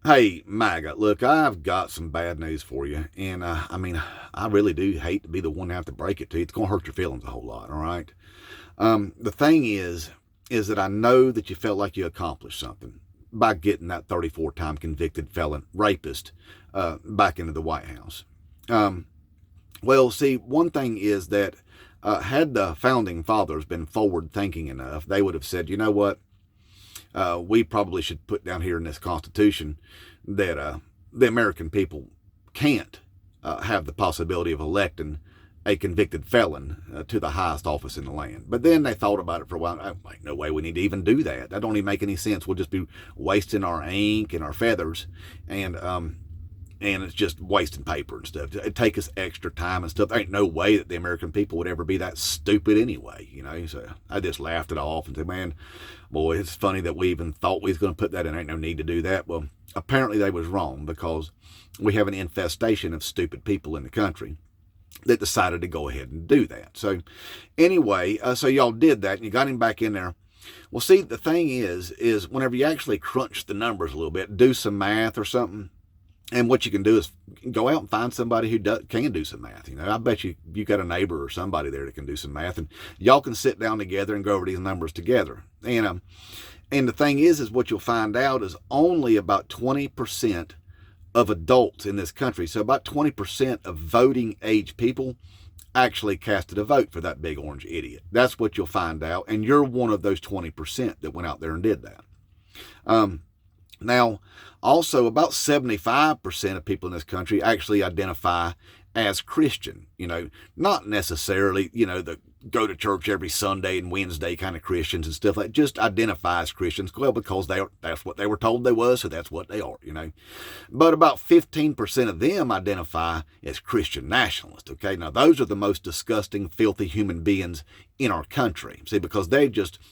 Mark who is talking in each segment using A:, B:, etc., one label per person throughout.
A: Hey, MAGA, look, I've got some bad news for you. And, I really do hate to be the one to have to break it to you. It's going to hurt your feelings a whole lot, all right? The thing is that I know that you felt like you accomplished something by getting that 34-time convicted felon rapist back into the White House. Um, well, see, one thing is that had the founding fathers been forward thinking enough, they would have said, you know what? We probably should put down here in this Constitution that the American people can't have the possibility of electing a convicted felon to the highest office in the land. But then they thought about it for a while. Oh, like, no way we need to even do that. That don't even make any sense. We'll just be wasting our ink and our feathers, and it's just wasting paper and stuff. It take us extra time and stuff. There ain't no way that the American people would ever be that stupid anyway, you know. So I just laughed it off and said, man, boy, it's funny that we even thought we was going to put that in. Ain't no need to do that. Well, apparently they was wrong, because we have an infestation of stupid people in the country that decided to go ahead and do that. So anyway, so y'all did that and you got him back in there. Well, see, the thing is whenever you actually crunch the numbers a little bit, do some math or something, and what you can do is go out and find somebody who can do some math. You know, I bet you got a neighbor or somebody there that can do some math, and y'all can sit down together and go over these numbers together. And the thing is what you'll find out is only about 20% of adults in this country, so about 20% of voting age people, actually casted a vote for that big orange idiot. That's what you'll find out, and you're one of those 20% that went out there and did that. Now, also, about 75% of people in this country actually identify as Christian. You know, not necessarily, you know, the go to church every Sunday and Wednesday kind of Christians and stuff like that. Just identify as Christians, well, because that's what they were told they was, so that's what they are, you know. But about 15% of them identify as Christian nationalists, okay? Now, those are the most disgusting, filthy human beings in our country. See, because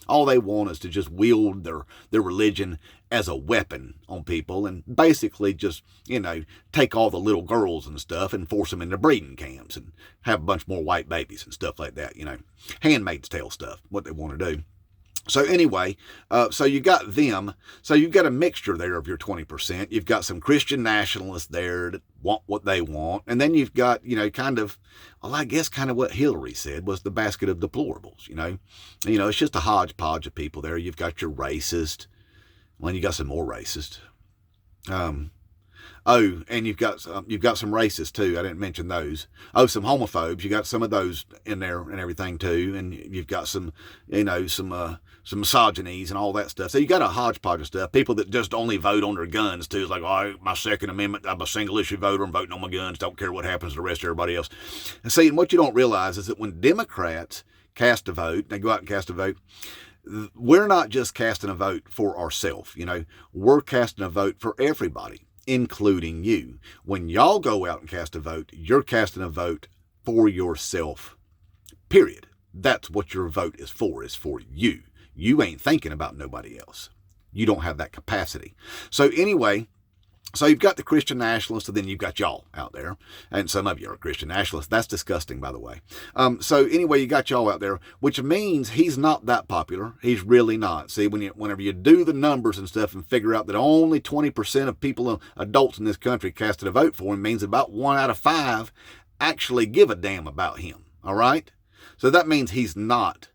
A: all they want is to just wield their religion as a weapon on people, and basically just, you know, take all the little girls and stuff and force them into breeding camps and have a bunch more white babies and stuff like that, you know. Handmaid's Tale stuff, what they want to do. So anyway, so you got them. So you've got a mixture there of your 20%. You've got some Christian nationalists there that want what they want. And then you've got, you know, kind of what Hillary said was the basket of deplorables, you know. It's just a hodgepodge of people there. You've got your racist. Well, you got some more racist. And you've got some racists too. I didn't mention those. Oh, some homophobes. You got some of those in there and everything too. And you've got some, you know, some misogynies and all that stuff. So you got a hodgepodge of stuff. People that just only vote on their guns too. It's like, oh, my Second Amendment. I'm a single issue voter. I'm voting on my guns. Don't care what happens to the rest of everybody else. And see, and what you don't realize is that when Democrats cast a vote, they go out and cast a vote, we're not just casting a vote for ourselves, you know, we're casting a vote for everybody, including you. When y'all go out and cast a vote, you're casting a vote for yourself, period. That's what your vote is for you. You ain't thinking about nobody else. You don't have that capacity. So anyway, so you've got the Christian nationalists, and then you've got y'all out there. And some of you are Christian nationalists. That's disgusting, by the way. So anyway, you got y'all out there, which means he's not that popular. He's really not. See, whenever you do the numbers and stuff and figure out that only 20% of people, adults in this country, casted a vote for him, means about 1 out of 5 actually give a damn about him. All right? So that means he's not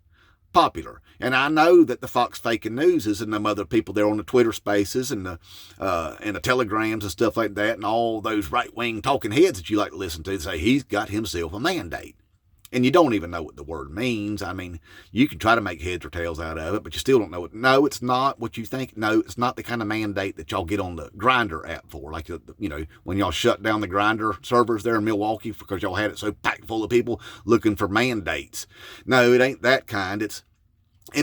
A: popular. And I know that the Fox Faking News is and them other people there on the Twitter Spaces and the Telegrams and stuff like that, and all those right-wing talking heads that you like to listen to say he's got himself a mandate. And you don't even know what the word means. I mean, you can try to make heads or tails out of it, but you still don't know it. No, it's not what you think. No, it's not the kind of mandate that y'all get on the Grindr app for. Like, you know, when y'all shut down the Grindr servers there in Milwaukee because y'all had it so packed full of people looking for mandates. No, it ain't that kind. It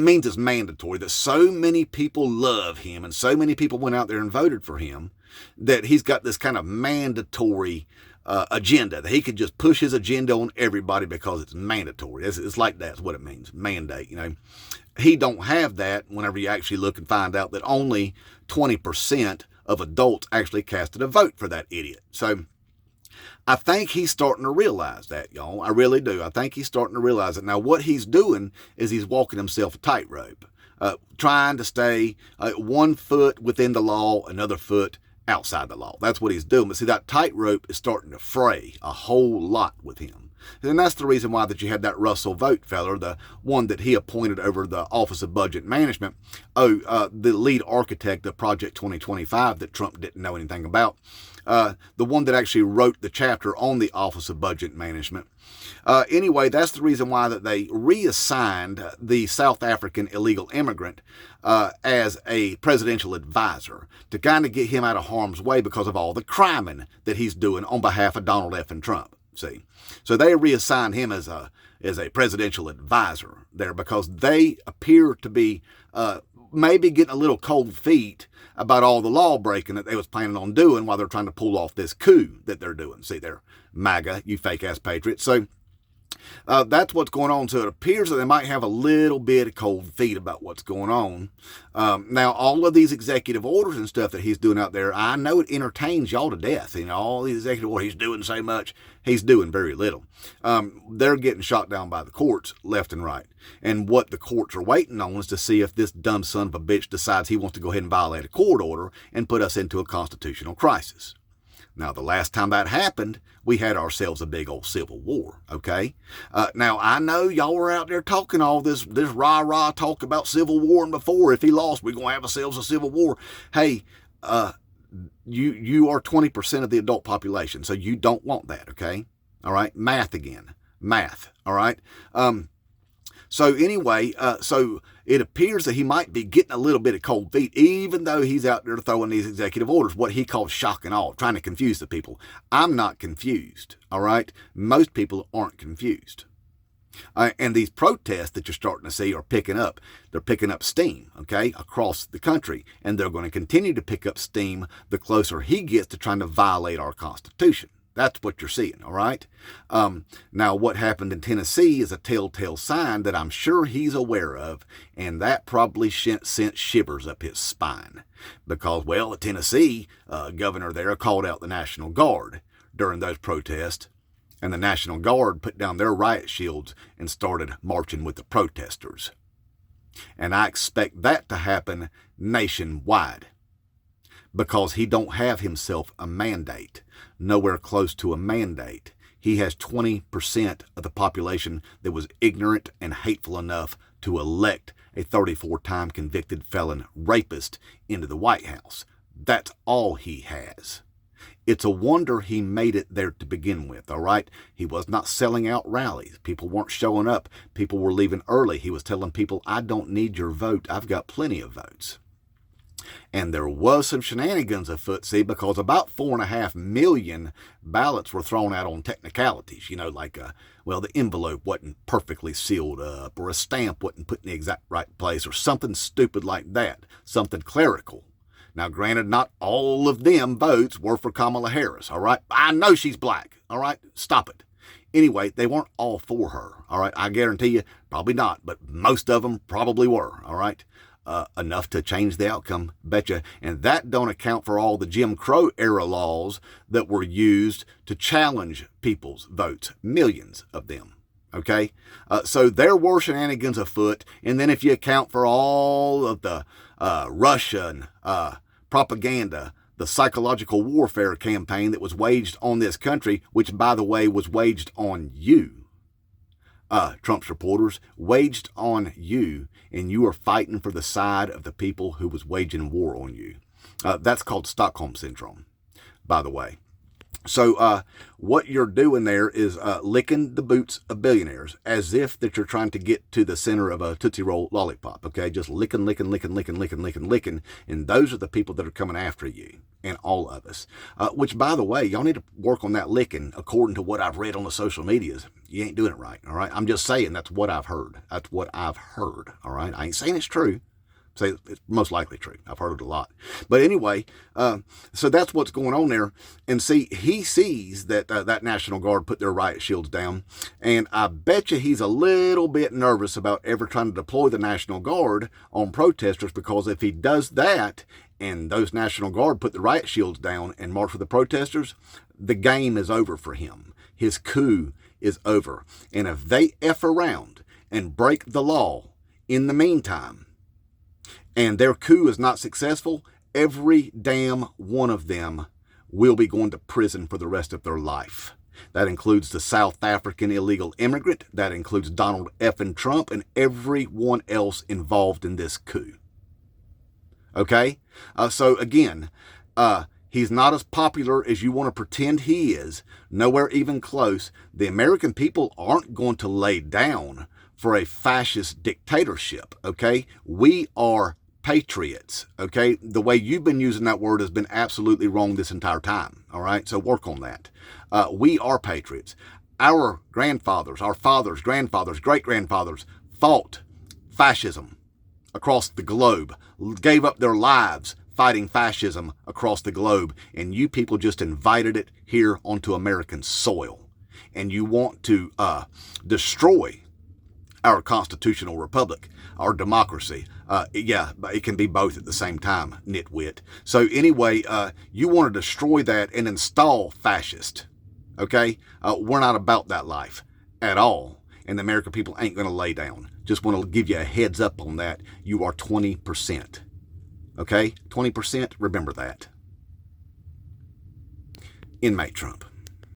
A: means it's mandatory, that so many people love him and so many people went out there and voted for him that he's got this kind of mandatory agenda, that he could just push his agenda on everybody because it's mandatory. It's like that's what it means, mandate, you know. He don't have that whenever you actually look and find out that only 20% of adults actually casted a vote for that idiot. So I think he's starting to realize that, y'all. I really do. I think he's starting to realize it. Now, what he's doing is he's walking himself a tightrope, trying to stay 1 foot within the law, another foot outside the law. That's what he's doing. But see, that tightrope is starting to fray a whole lot with him. And that's the reason why that you had that Russell Vogt feller, the one that he appointed over the Office of Budget Management, the lead architect of Project 2025 that Trump didn't know anything about, the one that actually wrote the chapter on the Office of Budget Management. Anyway, that's the reason why that they reassigned the South African illegal immigrant as a presidential advisor to kind of get him out of harm's way because of all the criming that he's doing on behalf of Donald F. and Trump. See, so they reassigned him as a presidential advisor there because they appear to be maybe getting a little cold feet about all the law breaking that they was planning on doing while they're trying to pull off this coup that they're doing. See, they're MAGA, you fake ass patriots. So that's what's going on. So it appears that they might have a little bit of cold feet about what's going on. Now, all of these executive orders and stuff that he's doing out there, I know it entertains y'all to death. You know, all these executive orders, he's doing so much, he's doing very little. They're getting shot down by the courts left and right. And what the courts are waiting on is to see if this dumb son of a bitch decides he wants to go ahead and violate a court order and put us into a constitutional crisis. Now, the last time that happened, we had ourselves a big old civil war, okay? Now, I know y'all were out there talking all this rah-rah talk about civil war, and before, if he lost, we're going to have ourselves a civil war. Hey, you are 20% of the adult population, so you don't want that, okay? All right? Math again. Math, all right? So anyway, so it appears that he might be getting a little bit of cold feet, even though he's out there throwing these executive orders, what he calls shock and awe, trying to confuse the people. I'm not confused, all right? Most people aren't confused. And these protests that you're starting to see are picking up. They're picking up steam, okay, across the country. And they're going to continue to pick up steam the closer he gets to trying to violate our Constitution. That's what you're seeing, all right? Now, what happened in Tennessee is a telltale sign that I'm sure he's aware of, and that probably sent shivers up his spine. Because, well, the Tennessee governor there called out the National Guard during those protests, and the National Guard put down their riot shields and started marching with the protesters. And I expect that to happen nationwide, because he don't have himself a mandate. Nowhere close to a mandate. He has 20% of the population that was ignorant and hateful enough to elect a 34-time convicted felon rapist into the White House. That's all he has. It's a wonder he made it there to begin with, all right? He was not selling out rallies. People weren't showing up. People were leaving early. He was telling people, I don't need your vote. I've got plenty of votes. And there was some shenanigans afoot, see, because about 4.5 million ballots were thrown out on technicalities, you know, like, well, the envelope wasn't perfectly sealed up, or a stamp wasn't put in the exact right place, or something stupid like that, something clerical. Now, granted, not all of them votes were for Kamala Harris, all right? I know she's black, all right? Stop it. Anyway, they weren't all for her, all right? I guarantee you, probably not, but most of them probably were, all right? Enough to change the outcome, betcha. And that don't account for all the Jim Crow era laws that were used to challenge people's votes, millions of them. Okay, so there were shenanigans afoot. And then if you account for all of the Russian propaganda, the psychological warfare campaign that was waged on this country, which, by the way, was waged on you, Trump's supporters, waged on you, and you are fighting for the side of the people who was waging war on you. That's called Stockholm Syndrome, by the way. So what you're doing there is licking the boots of billionaires as if that you're trying to get to the center of a Tootsie Roll lollipop, okay? Just licking. And those are the people that are coming after you and all of us. Which, by the way, y'all need to work on that licking according to what I've read on the social medias. You ain't doing it right, all right? I'm just saying that's what I've heard. That's what I've heard, all right? I ain't saying it's true. Say it's most likely true. I've heard it a lot. But anyway, so that's what's going on there. And see, he sees that that National Guard put their riot shields down. And I bet you he's a little bit nervous about ever trying to deploy the National Guard on protesters, because if he does that and those National Guard put the riot shields down and march with the protesters, the game is over for him. His coup is over. And if they F around and break the law in the meantime, and their coup is not successful, every damn one of them will be going to prison for the rest of their life. That includes the South African illegal immigrant. That includes Donald effing Trump and everyone else involved in this coup. Okay? So again, he's not as popular as you want to pretend he is. Nowhere even close. The American people aren't going to lay down for a fascist dictatorship. Okay? We are patriots. Okay? The way you've been using that word has been absolutely wrong this entire time. All right? So work on that. We are patriots. Our grandfathers, our fathers, grandfathers, great-grandfathers fought fascism across the globe, gave up their lives fighting fascism across the globe, and you people just invited it here onto American soil. And you want to destroy our constitutional republic, our democracy. Yeah, it can be both at the same time, nitwit. So anyway, you want to destroy that and install fascist. Okay? We're not about that life at all. And the American people ain't going to lay down. Just want to give you a heads up on that. You are 20%. Okay? 20%, remember that. Inmate Trump.